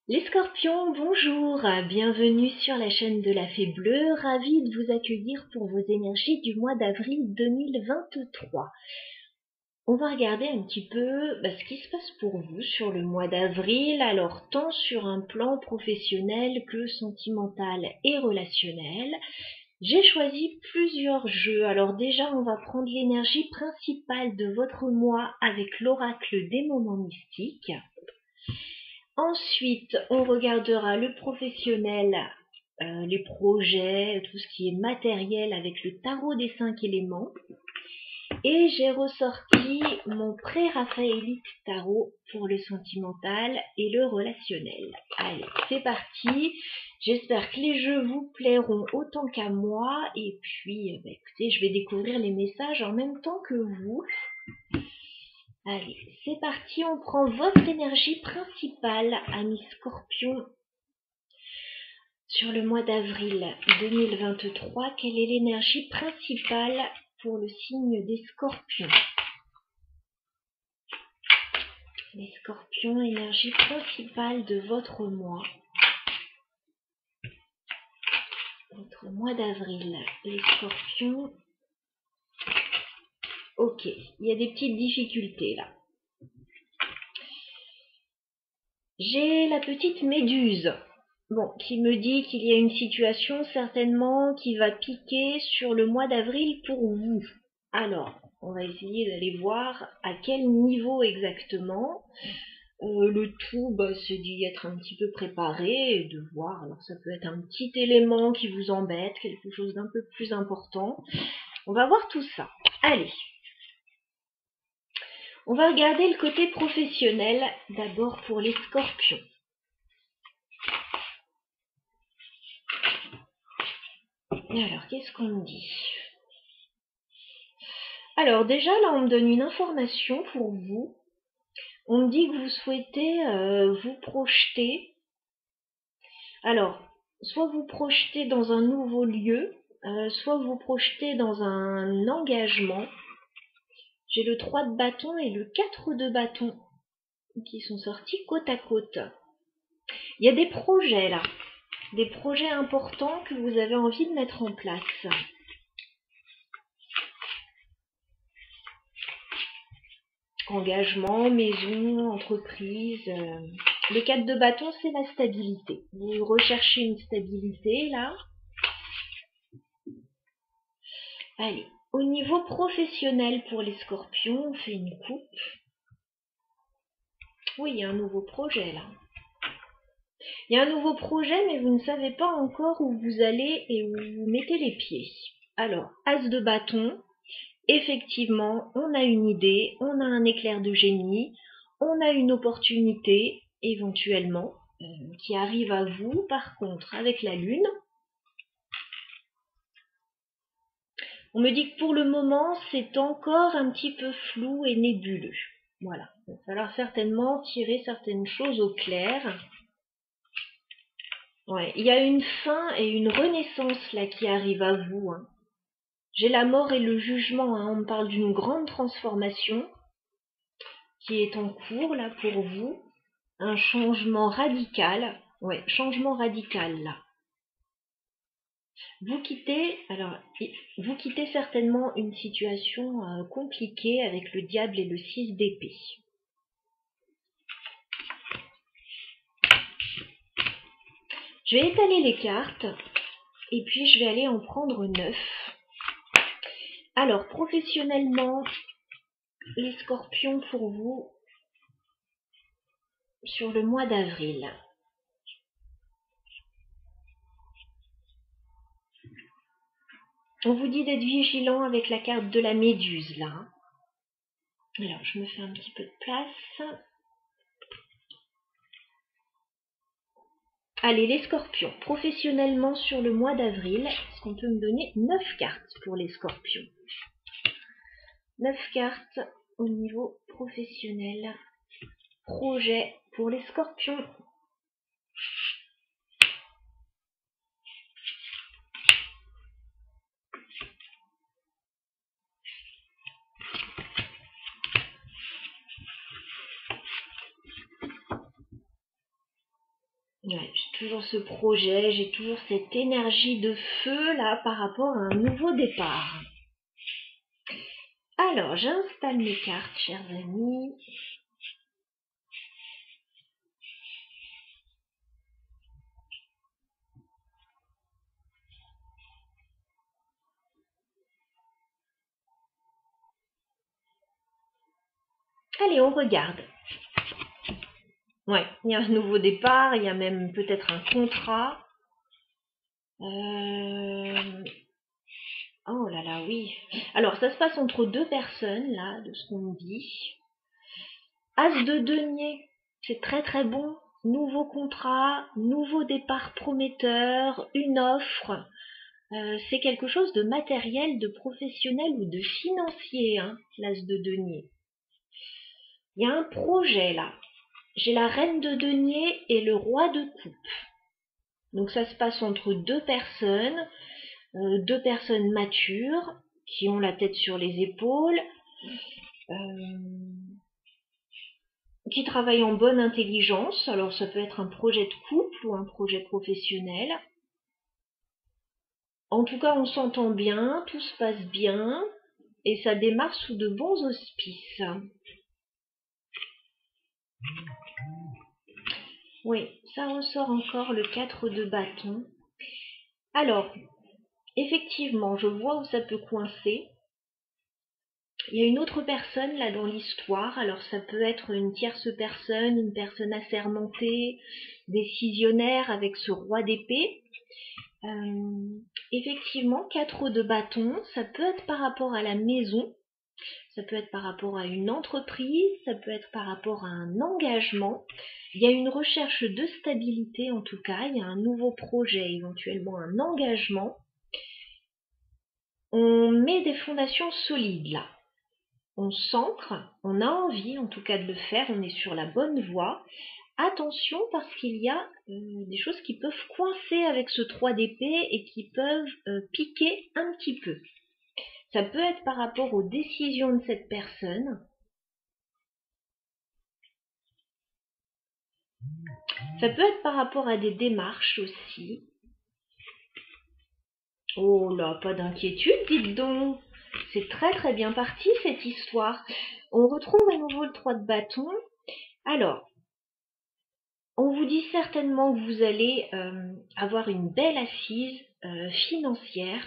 Les scorpions, bonjour, bienvenue sur la chaîne de la Fée Bleue, ravie de vous accueillir pour vos énergies du mois d'avril 2023. On va regarder un petit peu ce qui se passe pour vous sur le mois d'avril, alors tant sur un plan professionnel que sentimental et relationnel. J'ai choisi plusieurs jeux, alors déjà on va prendre l'énergie principale de votre mois avec l'oracle des moments mystiques. Ensuite, on regardera le professionnel, les projets, tout ce qui est matériel avec le tarot des 5 éléments. Et j'ai ressorti mon pré-raphaélite tarot pour le sentimental et le relationnel. Allez, c'est parti. J'espère que les jeux vous plairont autant qu'à moi. Et puis, écoutez, je vais découvrir les messages en même temps que vous. Allez, c'est parti, on prend votre énergie principale, amis scorpions, sur le mois d'avril 2023. Quelle est l'énergie principale pour le signe des scorpions? Les scorpions, énergie principale de votre mois. Votre mois d'avril, les scorpions. Ok, il y a des petites difficultés là. J'ai la petite méduse, qui me dit qu'il y a une situation certainement qui va piquer sur le mois d'avril pour vous. Alors, on va essayer d'aller voir à quel niveau exactement. Le tout, c'est d'y être un petit peu préparé et de voir. Alors, ça peut être un petit élément qui vous embête, quelque chose d'un peu plus important. On va voir tout ça. Allez. On va regarder le côté professionnel d'abord pour les scorpions. Et alors, qu'est-ce qu'on me dit? Alors déjà, là, on me donne une information pour vous. On me dit que vous souhaitez vous projeter. Alors, soit vous projetez dans un nouveau lieu, soit vous projetez dans un engagement. J'ai le 3 de bâton et le 4 de bâton qui sont sortis côte à côte. Il y a des projets là, des projets importants que vous avez envie de mettre en place. Engagement, maison, entreprise. Le 4 de bâton, c'est la stabilité. Vous recherchez une stabilité là. Allez, au niveau professionnel pour les scorpions, on fait une coupe. Oui, il y a un nouveau projet là. Il y a un nouveau projet, mais vous ne savez pas encore où vous allez et où vous mettez les pieds. Alors, as de bâton, effectivement, on a une idée, on a un éclair de génie, on a une opportunité, éventuellement, qui arrive à vous. Par contre, avec la lune, on me dit que pour le moment, c'est encore un petit peu flou et nébuleux. Voilà, il va falloir certainement tirer certaines choses au clair. Ouais, il y a une fin et une renaissance là qui arrive à vous. J'ai la mort et le jugement. On me parle d'une grande transformation qui est en cours là pour vous. Un changement radical. Ouais, changement radical là. Vous quittez certainement une situation compliquée avec le diable et le 6 d'épée. Je vais étaler les cartes et puis je vais aller en prendre 9. Alors, professionnellement, les scorpions pour vous sur le mois d'avril. On vous dit d'être vigilant avec la carte de la méduse là. Alors, je me fais un petit peu de place. Allez, les scorpions, professionnellement sur le mois d'avril, est-ce qu'on peut me donner 9 cartes pour les scorpions? 9 cartes au niveau professionnel. Projet pour les scorpions. Ouais, j'ai toujours ce projet, j'ai toujours cette énergie de feu là par rapport à un nouveau départ. Alors, j'installe mes cartes, chers amis. Allez, on regarde. Ouais, il y a un nouveau départ, il y a même peut-être un contrat. Oh là là, oui. Alors, ça se passe entre deux personnes, là, de ce qu'on me dit. As de denier, c'est très très bon. Nouveau contrat, nouveau départ prometteur, une offre. C'est quelque chose de matériel, de professionnel ou de financier, hein, l'as de denier. Il y a un projet là. J'ai la reine de denier et le roi de coupe. Donc ça se passe entre deux personnes matures qui ont la tête sur les épaules, qui travaillent en bonne intelligence. Alors ça peut être un projet de couple ou un projet professionnel. En tout cas, on s'entend bien, tout se passe bien et ça démarre sous de bons auspices. Oui, ça ressort encore le 4 de bâton. Alors, effectivement, je vois où ça peut coincer. Il y a une autre personne là dans l'histoire, alors ça peut être une tierce personne, une personne assermentée, décisionnaire avec ce roi d'épée. Effectivement, 4 de bâton, ça peut être par rapport à la maison, ça peut être par rapport à une entreprise, ça peut être par rapport à un engagement. Il y a une recherche de stabilité en tout cas, il y a un nouveau projet, éventuellement un engagement. On met des fondations solides là. On s'ancre, on a envie en tout cas de le faire, on est sur la bonne voie. Attention parce qu'il y a des choses qui peuvent coincer avec ce 3 d'épée et qui peuvent piquer un petit peu. Ça peut être par rapport aux décisions de cette personne. Ça peut être par rapport à des démarches aussi. Oh là, pas d'inquiétude, dites donc. C'est très très bien parti cette histoire. On retrouve à nouveau le 3 de bâton. Alors, on vous dit certainement que vous allez avoir une belle assise financière,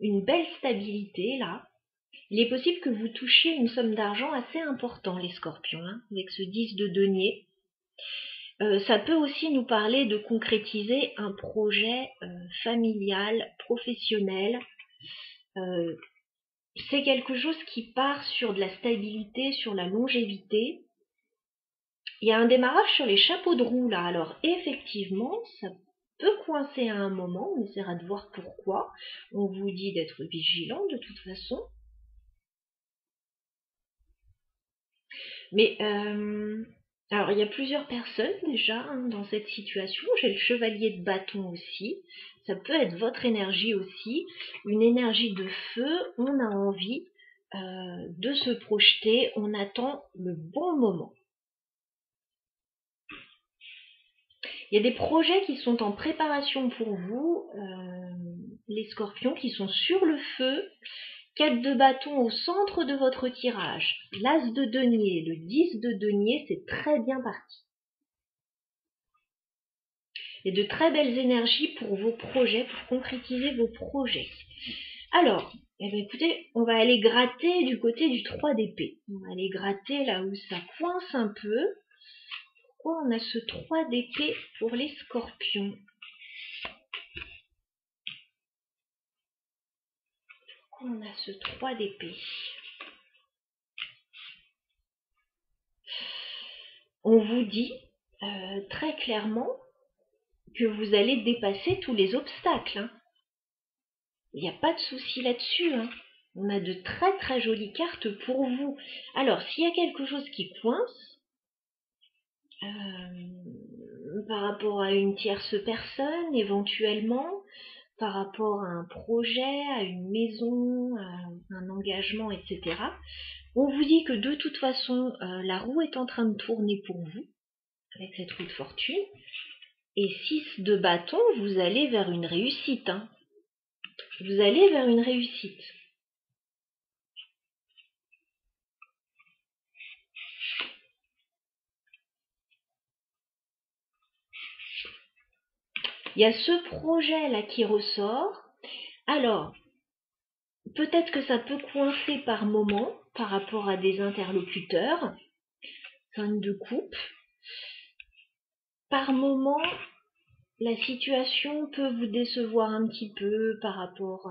une belle stabilité là. Il est possible que vous touchiez une somme d'argent assez importante, les scorpions, hein, avec ce 10 de denier. Ça peut aussi nous parler de concrétiser un projet familial, professionnel. C'est quelque chose qui part sur de la stabilité, sur la longévité. Il y a un démarrage sur les chapeaux de roue là, alors effectivement, ça peut coincer à un moment, on essaiera de voir pourquoi. On vous dit d'être vigilant de toute façon. Mais alors il y a plusieurs personnes déjà hein, dans cette situation. J'ai le chevalier de bâton aussi. Ça peut être votre énergie aussi, une énergie de feu. On a envie de se projeter, on attend le bon moment. Il y a des projets qui sont en préparation pour vous, les scorpions, qui sont sur le feu. 4 de bâton au centre de votre tirage. L'as de denier, le 10 de denier, c'est très bien parti. Et de très belles énergies pour vos projets, pour concrétiser vos projets. Alors, eh bien, écoutez, on va aller gratter du côté du 3 d'épée. On va aller gratter là où ça coince un peu. Pourquoi on a ce 3 d'épée pour les scorpions? On a ce 3 d'épée. On vous dit très clairement que vous allez dépasser tous les obstacles. Hein. Il n'y a pas de souci là-dessus. Hein. On a de très très jolies cartes pour vous. Alors, s'il y a quelque chose qui coince, par rapport à une tierce personne, éventuellement, par rapport à un projet, à une maison, à un engagement, etc., on vous dit que de toute façon, la roue est en train de tourner pour vous, avec cette roue de fortune. Et 6 de bâton, vous allez vers une réussite. Hein. Vous allez vers une réussite. Il y a ce projet-là qui ressort. Alors, peut-être que ça peut coincer par moment par rapport à des interlocuteurs. 5 de coupe. Par moment, la situation peut vous décevoir un petit peu par rapport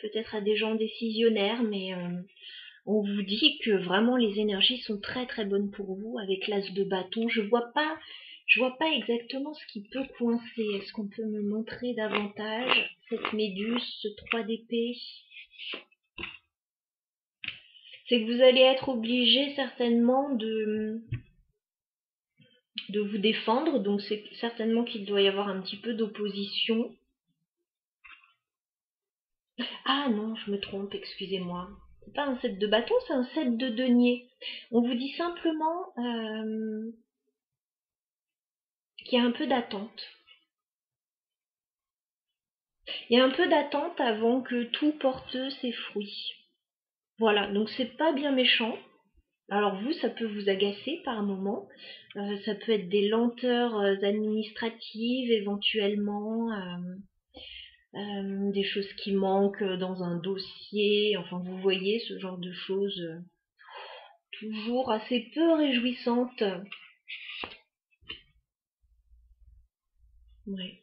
peut-être à des gens décisionnaires, mais on vous dit que vraiment les énergies sont très très bonnes pour vous avec l'as de bâton. Je vois pas exactement ce qui peut coincer. Est-ce qu'on peut me montrer davantage cette méduse, ce 3 d'épée? C'est que vous allez être obligé certainement de vous défendre, donc c'est certainement qu'il doit y avoir un petit peu d'opposition. Ah non, je me trompe, excusez-moi. C'est pas un 7 de bâton, c'est un 7 de denier. On vous dit simplement qu'il y a un peu d'attente. Il y a un peu d'attente avant que tout porte ses fruits. Voilà, donc c'est pas bien méchant. Alors vous, ça peut vous agacer par moment. Ça peut être des lenteurs administratives éventuellement, des choses qui manquent dans un dossier. Enfin, vous voyez ce genre de choses toujours assez peu réjouissantes. Ouais.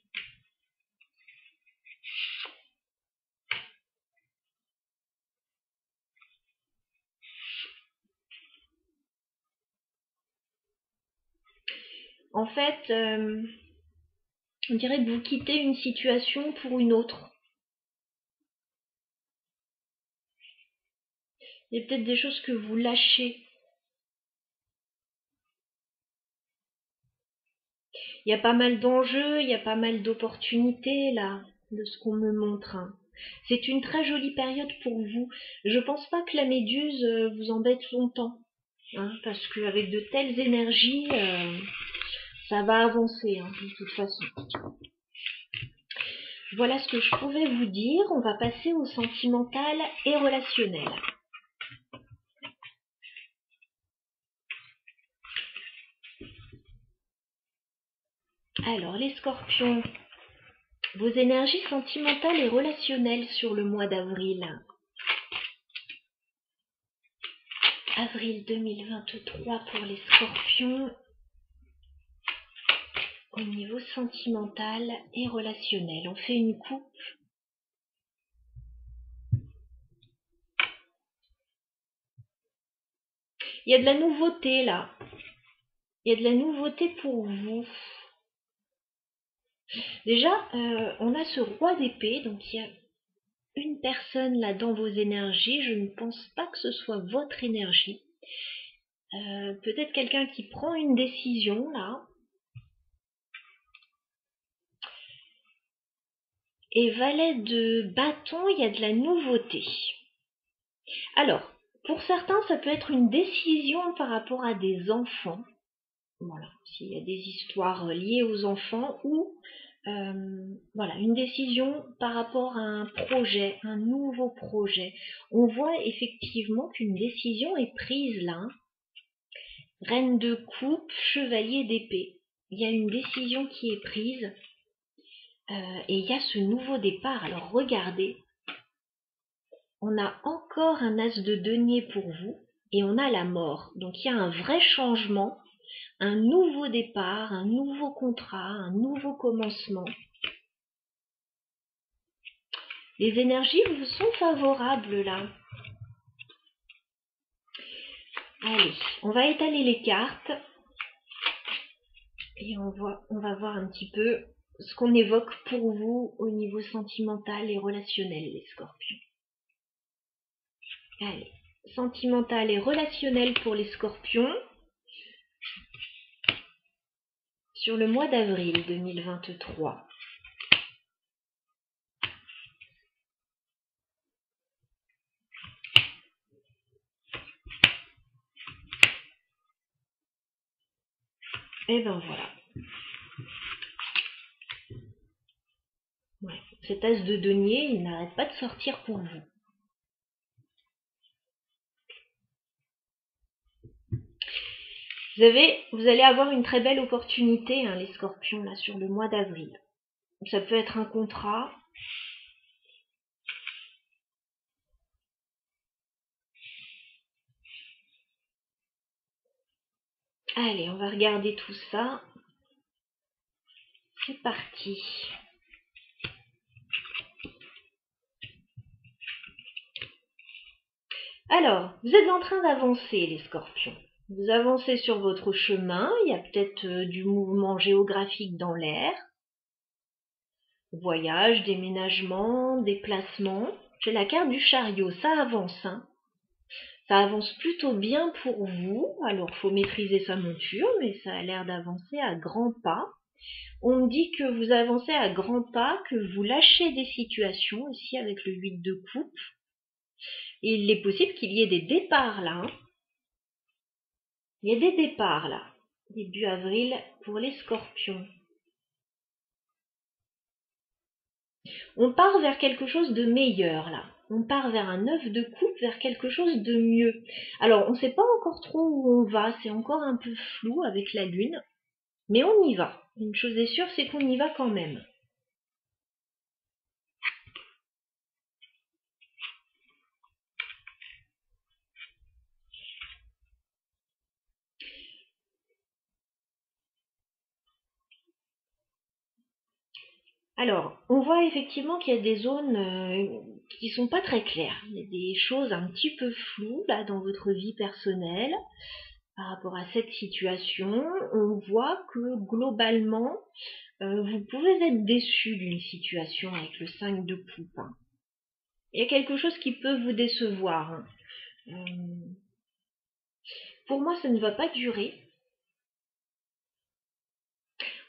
En fait, on dirait que vous quittez une situation pour une autre. Il y a peut-être des choses que vous lâchez. Il y a pas mal d'enjeux, il y a pas mal d'opportunités là, de ce qu'on me montre. Hein. C'est une très jolie période pour vous. Je pense pas que la méduse vous embête longtemps. Hein, parce qu'avec de telles énergies, ça va avancer hein, de toute façon. Voilà ce que je pouvais vous dire. On va passer au sentimental et relationnel. Alors, les scorpions, vos énergies sentimentales et relationnelles sur le mois d'avril. Avril 2023 pour les scorpions au niveau sentimental et relationnel. On fait une coupe. Il y a de la nouveauté là. Il y a de la nouveauté pour vous. Déjà, on a ce roi d'épée, donc il y a une personne là dans vos énergies. Je ne pense pas que ce soit votre énergie. Peut-être quelqu'un qui prend une décision là. Et valet de bâton, il y a de la nouveauté. Alors, pour certains, ça peut être une décision par rapport à des enfants. Voilà, s'il y a des histoires liées aux enfants ou voilà, une décision par rapport à un projet, un nouveau projet. On voit effectivement qu'une décision est prise là. Reine de coupe, chevalier d'épée. Il y a une décision qui est prise et il y a ce nouveau départ. Alors regardez, on a encore un as de denier pour vous et on a la mort. Donc il y a un vrai changement, un nouveau départ, un nouveau contrat, un nouveau commencement. Les énergies vous sont favorables là. Allez, on va étaler les cartes et on va voir un petit peu ce qu'on évoque pour vous au niveau sentimental et relationnel, les scorpions. Allez, sentimental et relationnel pour les scorpions sur le mois d'avril 2023. Et ben voilà. Cet as de denier, il n'arrête pas de sortir pour vous. Vous allez avoir une très belle opportunité, hein, les scorpions, là, sur le mois d'avril. Ça peut être un contrat. Allez, on va regarder tout ça. C'est parti. Alors, vous êtes en train d'avancer, les scorpions. Vous avancez sur votre chemin, il y a peut-être du mouvement géographique dans l'air. Voyage, déménagement, déplacement. J'ai la carte du chariot, ça avance, hein. Ça avance plutôt bien pour vous. Alors, il faut maîtriser sa monture, mais ça a l'air d'avancer à grands pas. On me dit que vous avancez à grands pas, que vous lâchez des situations, ici avec le 8 de coupe. Et il est possible qu'il y ait des départs là, hein. Il y a des départs là, début avril pour les scorpions. On part vers quelque chose de meilleur là. On part vers un 9 de coupe, vers quelque chose de mieux. Alors, on ne sait pas encore trop où on va, c'est encore un peu flou avec la lune, mais on y va. Une chose est sûre, c'est qu'on y va quand même. Alors, on voit effectivement qu'il y a des zones qui sont pas très claires. Il y a des choses un petit peu floues là dans votre vie personnelle par rapport à cette situation. On voit que globalement, vous pouvez être déçu d'une situation avec le 5 de coupe, hein. Il y a quelque chose qui peut vous décevoir, hein. Pour moi, ça ne va pas durer.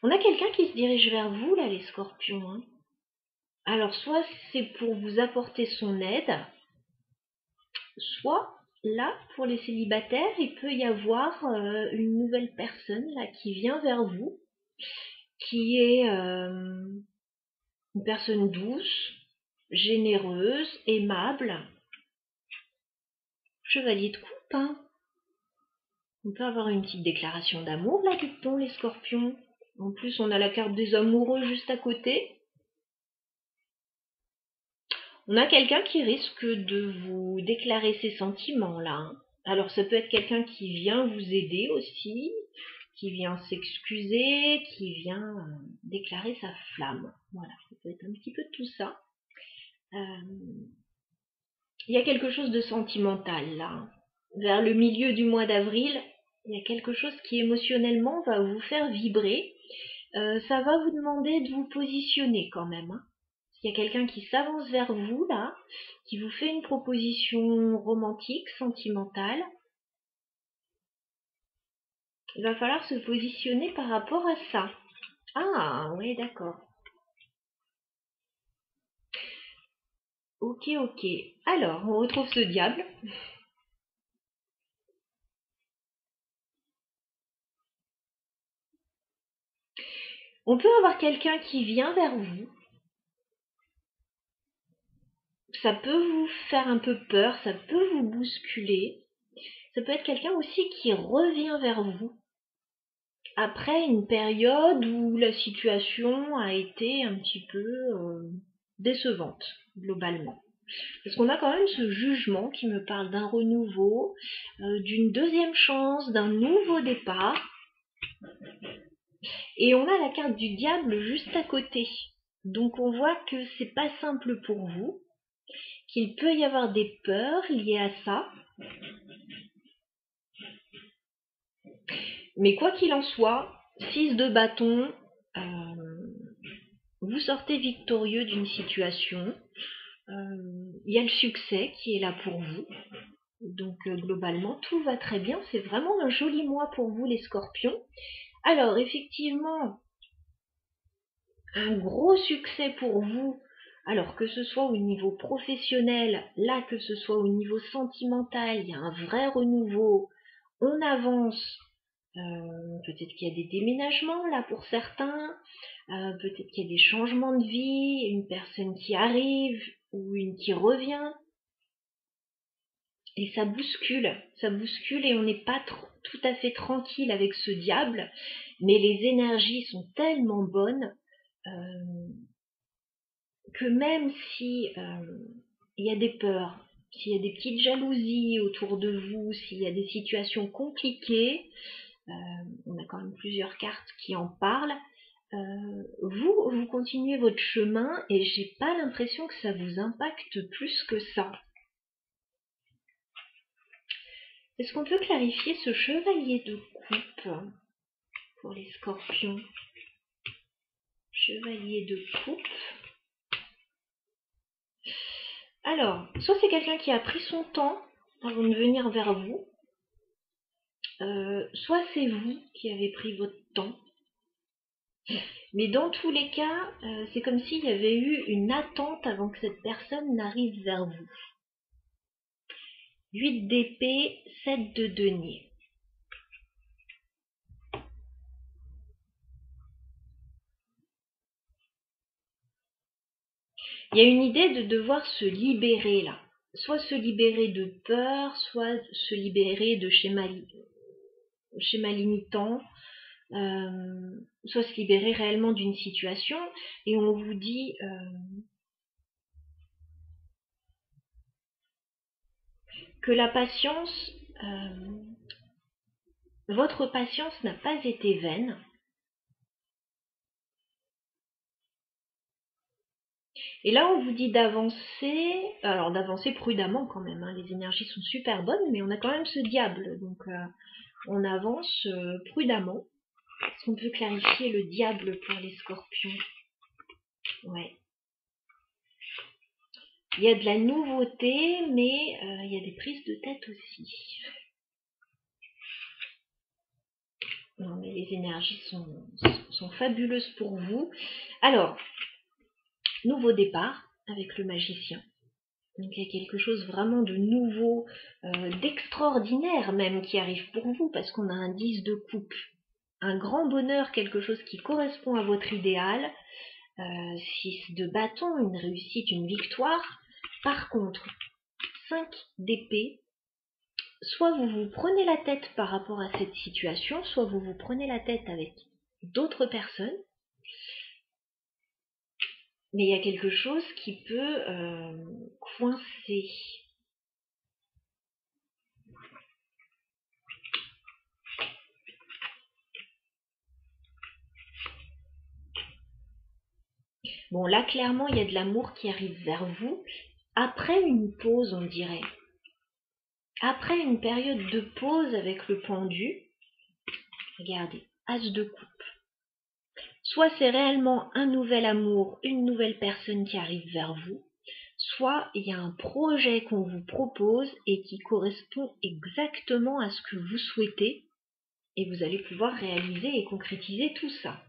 On a quelqu'un qui se dirige vers vous, là, les scorpions, hein. Alors, soit c'est pour vous apporter son aide, soit, là, pour les célibataires, il peut y avoir une nouvelle personne, là, qui vient vers vous, qui est une personne douce, généreuse, aimable. Chevalier de coupe, hein. On peut avoir une petite déclaration d'amour, là, dites-on, les scorpions. En plus, on a la carte des amoureux juste à côté. On a quelqu'un qui risque de vous déclarer ses sentiments, là, hein. Alors, ça peut être quelqu'un qui vient vous aider aussi, qui vient s'excuser, qui vient déclarer sa flamme. Voilà, ça peut être un petit peu de tout ça. Il y a quelque chose de sentimental, là, hein. Vers le milieu du mois d'avril, il y a quelque chose qui émotionnellement va vous faire vibrer. Ça va vous demander de vous positionner quand même, hein. Il y a quelqu'un qui s'avance vers vous là, qui vous fait une proposition romantique, sentimentale. Il va falloir se positionner par rapport à ça. Ah, oui, d'accord. Ok, ok. Alors, on retrouve ce diable. On peut avoir quelqu'un qui vient vers vous. Ça peut vous faire un peu peur, ça peut vous bousculer. Ça peut être quelqu'un aussi qui revient vers vous après une période où la situation a été un petit peu décevante, globalement. Parce qu'on a quand même ce jugement qui me parle d'un renouveau, d'une deuxième chance, d'un nouveau départ. Et on a la carte du diable juste à côté. Donc on voit que c'est pas simple pour vous, qu'il peut y avoir des peurs liées à ça. Mais quoi qu'il en soit, 6 de bâton, vous sortez victorieux d'une situation. Il y a le succès qui est là pour vous. Donc globalement, tout va très bien. C'est vraiment un joli mois pour vous, les scorpions. Alors, effectivement, un gros succès pour vous. Alors, que ce soit au niveau professionnel, là, que ce soit au niveau sentimental, il y a un vrai renouveau. On avance Peut-être qu'il y a des déménagements là pour certains, peut-être qu'il y a des changements de vie, une personne qui arrive ou une qui revient. Et ça bouscule et on n'est pas tout à fait tranquille avec ce diable, mais les énergies sont tellement bonnes que même si il y a des peurs, s'il y a des petites jalousies autour de vous, s'il y a des situations compliquées, on a quand même plusieurs cartes qui en parlent, vous continuez votre chemin et j'ai pas l'impression que ça vous impacte plus que ça. Est-ce qu'on peut clarifier ce chevalier de coupe pour les scorpions? Chevalier de coupe. Alors, soit c'est quelqu'un qui a pris son temps avant de venir vers vous, soit c'est vous qui avez pris votre temps. Mais dans tous les cas, c'est comme s'il y avait eu une attente avant que cette personne n'arrive vers vous. 8 d'épée, 7 de denier. Il y a une idée de devoir se libérer là. Soit se libérer de peur, soit se libérer de schémas limitants, soit se libérer réellement d'une situation. Et on vous dit que la patience, votre patience n'a pas été vaine. Et là, on vous dit d'avancer, alors d'avancer prudemment quand même, hein, les énergies sont super bonnes, mais on a quand même ce diable, donc on avance prudemment. Est-ce qu'on peut clarifier le diable pour les scorpions? Ouais. Il y a de la nouveauté, mais il y a des prises de tête aussi. Non, mais les énergies sont fabuleuses pour vous. Alors, nouveau départ avec le magicien. Donc il y a quelque chose vraiment de nouveau, d'extraordinaire même qui arrive pour vous, parce qu'on a un 10 de coupe. Un grand bonheur, quelque chose qui correspond à votre idéal. 6 de bâton, une réussite, une victoire. Par contre, 5 d'épée, soit vous vous prenez la tête par rapport à cette situation, soit vous vous prenez la tête avec d'autres personnes, mais il y a quelque chose qui peut coincer. Bon, là, clairement, il y a de l'amour qui arrive vers vous, après une pause, on dirait. Après une période de pause avec le pendu, regardez, As de coupe. Soit c'est réellement un nouvel amour, une nouvelle personne qui arrive vers vous, soit il y a un projet qu'on vous propose et qui correspond exactement à ce que vous souhaitez, et vous allez pouvoir réaliser et concrétiser tout ça.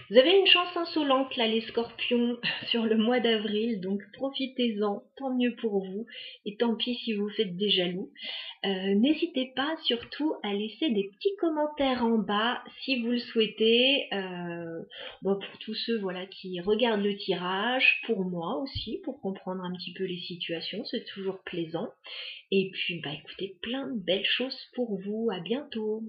Vous avez une chance insolente là les scorpions sur le mois d'avril, donc profitez-en, tant mieux pour vous, et tant pis si vous faites des jaloux. N'hésitez pas surtout à laisser des petits commentaires en bas si vous le souhaitez, pour tous ceux voilà, qui regardent le tirage, pour moi aussi, pour comprendre un petit peu les situations, c'est toujours plaisant. Et puis écoutez, plein de belles choses pour vous, à bientôt.